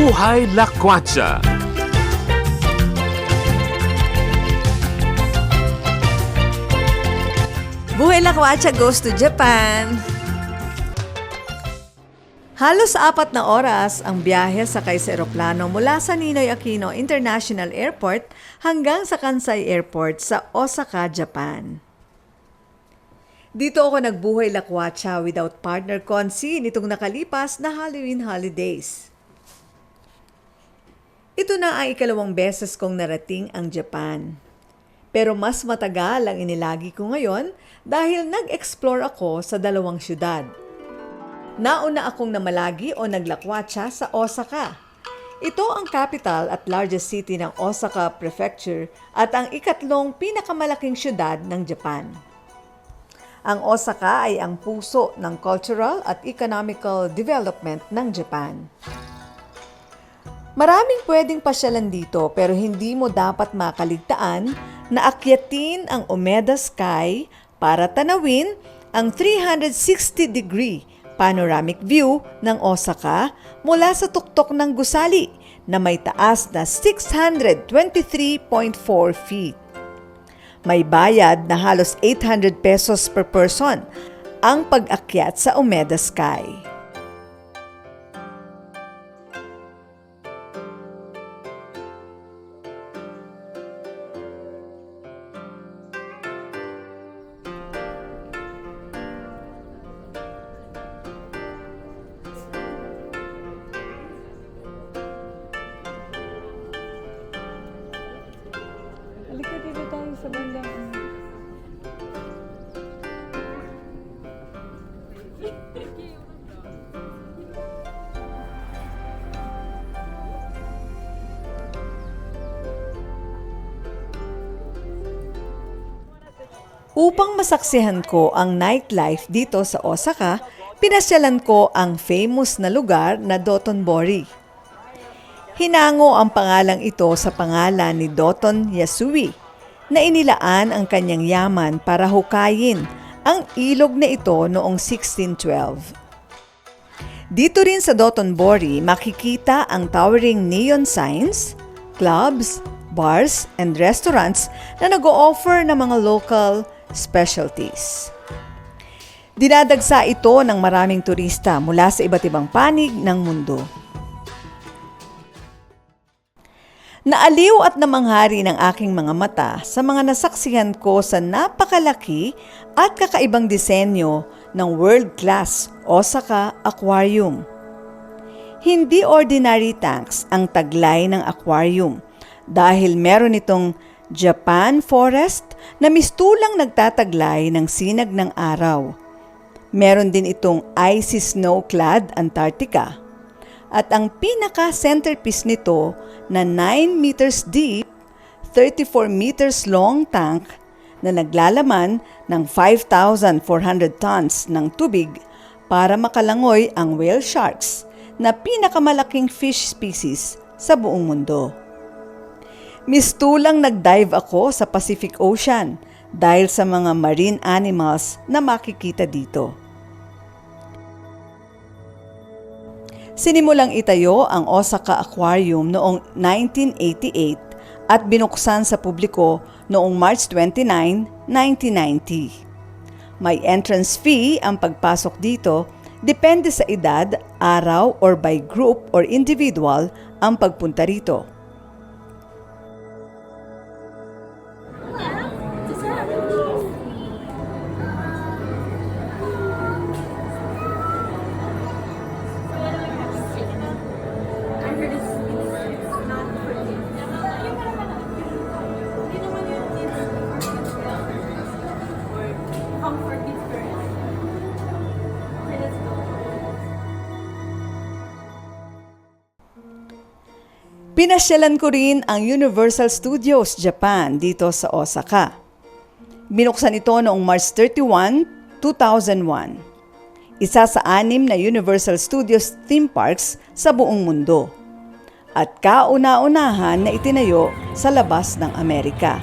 Buhay Lakwatsa. Buhay Lakwatsa goes to Japan. Halos 4 na oras ang biyahe sakay sa eroplano mula sa Ninoy Aquino International Airport hanggang sa Kansai Airport sa Osaka, Japan. Dito ako nagbuhay lakwatsa without partner Konsi nitong nakalipas na Halloween holidays. Ito na ang ikalawang beses kong narating ang Japan. Pero mas matagal ang inilagi ko ngayon dahil nag-explore ako sa 2 syudad. Nauna akong namalagi o naglakwatsa sa Osaka. Ito ang capital at largest city ng Osaka Prefecture at ang ikatlong pinakamalaking syudad ng Japan. Ang Osaka ay ang puso ng cultural at economical development ng Japan. Maraming pwedeng pasyalan dito pero hindi mo dapat makaligtaan na akyatin ang Umeda Sky para tanawin ang 360-degree panoramic view ng Osaka mula sa tuktok ng gusali na may taas na 623.4 feet. May bayad na halos 800 pesos per person ang pag-akyat sa Umeda Sky. Halika dito tayo sa bandang Upang masaksihan ko ang nightlife dito sa Osaka, pinasyalan ko ang famous na lugar na Dotonbori. Hinango ang pangalang ito sa pangalan ni Doton Yasui na inilaan ang kanyang yaman para hukayin ang ilog na ito noong 1612. Dito rin sa Dotonbori makikita ang towering neon signs, clubs, bars, and restaurants na nag-o-offer ng mga local specialties. Dinadagsa ito ng maraming turista mula sa iba't ibang panig ng mundo. Naaliw at namanghari ng aking mga mata sa mga nasaksihan ko sa napakalaki at kakaibang disenyo ng world-class Osaka Aquarium. Hindi ordinary tanks ang taglay ng aquarium dahil meron itong Japan Forest na mistulang nagtataglay ng sinag ng araw. Meron din itong icy snow-clad Antarctica. At ang pinaka-centerpiece nito na 9 meters deep, 34 meters long tank na naglalaman ng 5,400 tons ng tubig para makalangoy ang whale sharks na pinakamalaking fish species sa buong mundo. Mistulang nag-dive ako sa Pacific Ocean dahil sa mga marine animals na makikita dito. Sinimulang itayo ang Osaka Aquarium noong 1988 at binuksan sa publiko noong March 29, 1990. May entrance fee ang pagpasok dito, depende sa edad, araw, or by group or individual ang pagpunta rito. Pinasyalan ko rin ang Universal Studios Japan dito sa Osaka. Binuksan ito noong March 31, 2001. Isa sa 6 na Universal Studios theme parks sa buong mundo. At kauna-unahan na itinayo sa labas ng Amerika.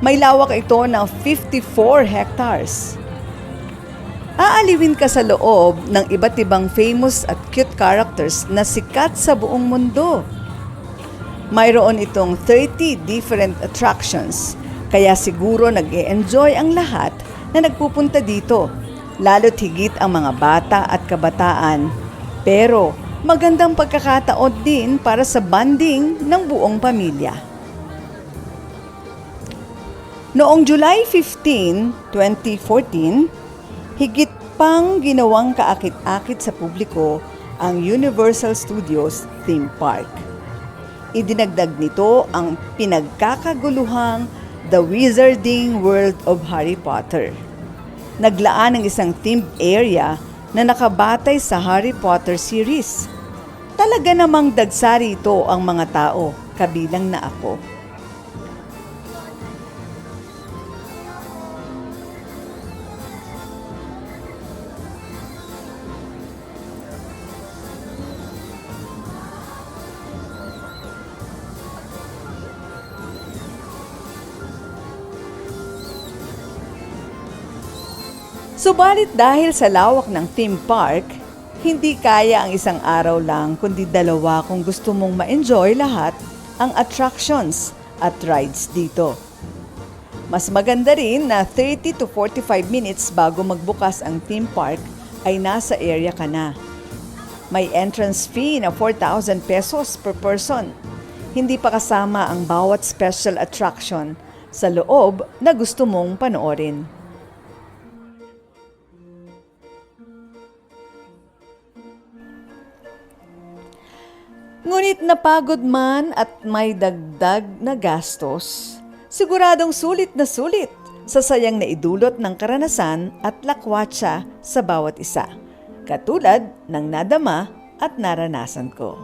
May lawak ito ng 54 hectares. Aaliwin ka sa loob ng iba't ibang famous at cute characters na sikat sa buong mundo. Mayroon itong 30 different attractions, kaya siguro nag-e-enjoy ang lahat na nagpupunta dito, lalo't higit ang mga bata at kabataan. Pero magandang pagkakataon din para sa bonding ng buong pamilya. Noong July 15, 2014, higit pang ginawang kaakit-akit sa publiko ang Universal Studios Theme Park. Idinagdag nito ang pinagkakaguluhang The Wizarding World of Harry Potter. Naglaan ng isang themed area na nakabatay sa Harry Potter series. Talaga namang dagsari ito ang mga tao, kabilang na ako. Subalit dahil sa lawak ng theme park, hindi kaya ang isang araw lang kundi dalawa kung gusto mong ma-enjoy lahat ang attractions at rides dito. Mas maganda rin na 30 to 45 minutes bago magbukas ang theme park ay nasa area ka na. May entrance fee na 4,000 pesos per person. Hindi pa kasama ang bawat special attraction sa loob na gusto mong panoorin. Ngunit napagod man at may dagdag na gastos, siguradong sulit na sulit sa sayang na idulot ng karanasan at lakwatsa sa bawat isa, katulad ng nadama at naranasan ko.